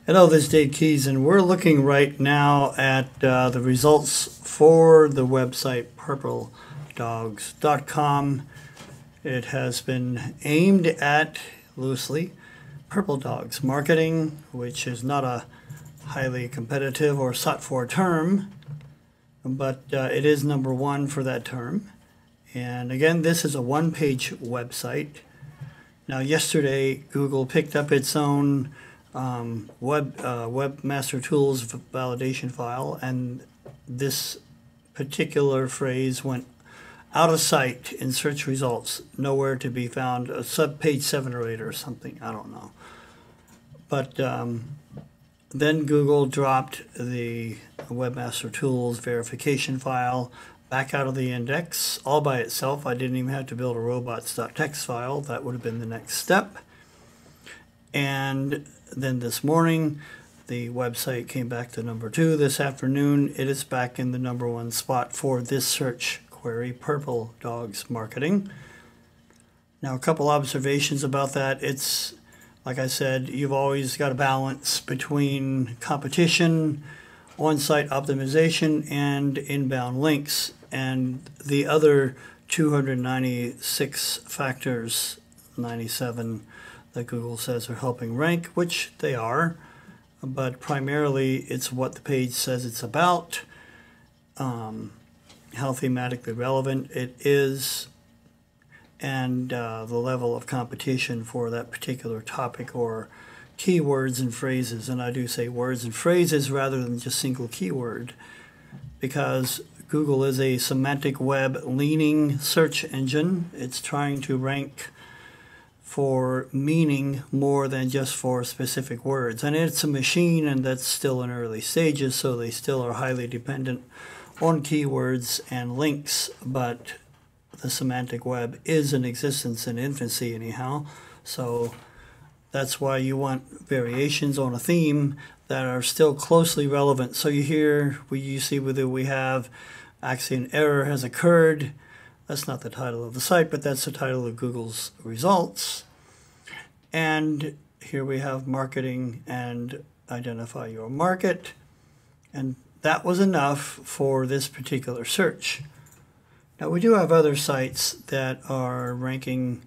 Hello, this is Dave Keys, and we're looking right now at the results for the website purpledawgs.com. It has been aimed at, loosely, Purple Dawgs marketing, which is not a highly competitive or sought-for term, but it is number one for that term. And again, this is a one-page website. Now, yesterday, Google picked up its own webmaster tools validation file, and this particular phrase went out of sight in search results, nowhere to be found, sub page 7 or 8 or something, I don't know. But then Google dropped the webmaster tools verification file back out of the index all by itself. I didn't even have to build a robots.txt file. That would have been the next step. And then this morning, the website came back to number 2. This afternoon, it is back in the number 1 spot for this search query, Purple Dawgs marketing. Now, a couple observations about that. It's, like I said, you've always got a balance between competition, on-site optimization, and inbound links, and the other 296 factors, 97 that Google says are helping rank, which they are, but primarily it's what the page says it's about, how thematically relevant it is, and the level of competition for that particular topic or keywords and phrases. And I do say words and phrases rather than just single keyword, because Google is a semantic web leaning search engine. It's trying to rank for meaning more than just for specific words. And it's a machine, and that's still in early stages, so they still are highly dependent on keywords and links, but the semantic web is in existence in infancy anyhow. So that's why you want variations on a theme that are still closely relevant. So you see whether we have actually an error has occurred. That's not the title of the site, but that's the title of Google's results. And here we have marketing and identify your market. And that was enough for this particular search. Now, we do have other sites that are ranking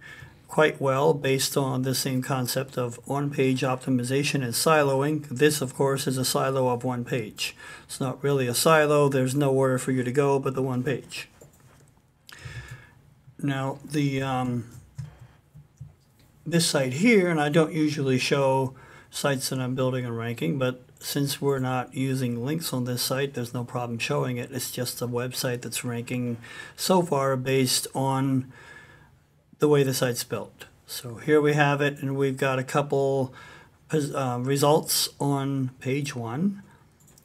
quite well based on the same concept of on-page optimization and siloing. This, of course, is a silo of one page. It's not really a silo. There's nowhere for you to go but the one page. Now, this site here, and I don't usually show sites that I'm building and ranking, but since we're not using links on this site, there's no problem showing it. It's just a website that's ranking so far based on the way the site's built. So here we have it, and we've got a couple results on page 1,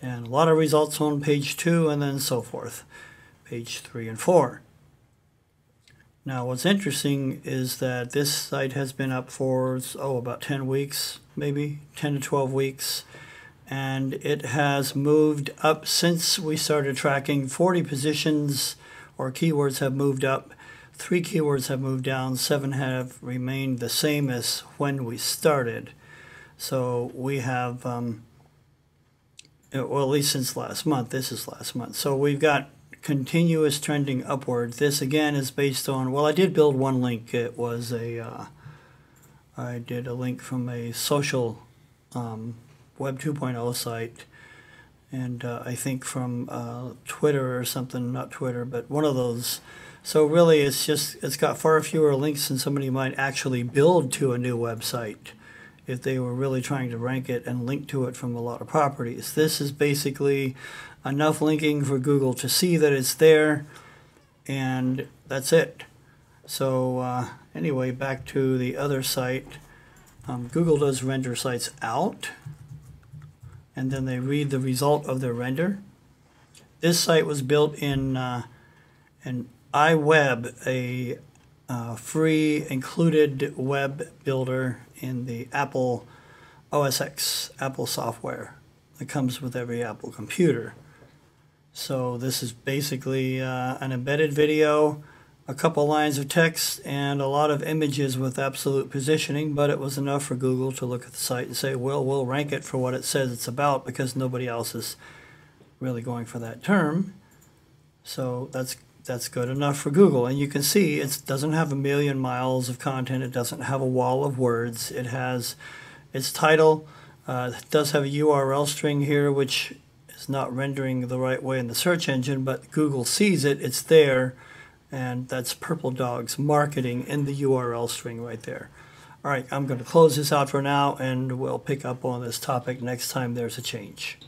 and a lot of results on page 2, and then so forth, page 3 and 4. Now, what's interesting is that this site has been up for, about 10 weeks, maybe 10 to 12 weeks, and it has moved up since we started tracking. 40 positions or keywords have moved up, 3 keywords have moved down, 7 have remained the same as when we started. So we have, well, at least since last month, this is last month. So we've got continuous trending upward. This again is based on, well, I did build one link. It was I did a link from a social Web 2.0 site, and I think from Twitter or something, not Twitter, but one of those. So really it's got far fewer links than somebody might actually build to a new website if they were really trying to rank it and link to it from a lot of properties. This is basically enough linking for Google to see that it's there, and that's it. So anyway, back to the other site. Google does render sites out, and then they read the result of their render. This site was built in an iWeb, a free included web builder in the Apple OS X, Apple software that comes with every Apple computer. So this is basically an embedded video, a couple lines of text and a lot of images with absolute positioning, but it was enough for Google to look at the site and say, well, we'll rank it for what it says it's about because nobody else is really going for that term. So that's good enough for Google. And you can see it doesn't have a million miles of content. It doesn't have a wall of words. It has its title. It does have a URL string here, which is not rendering the right way in the search engine, but Google sees it. It's there. And that's Purple Dawgs marketing in the URL string right there. All right, I'm going to close this out for now, and we'll pick up on this topic next time there's a change.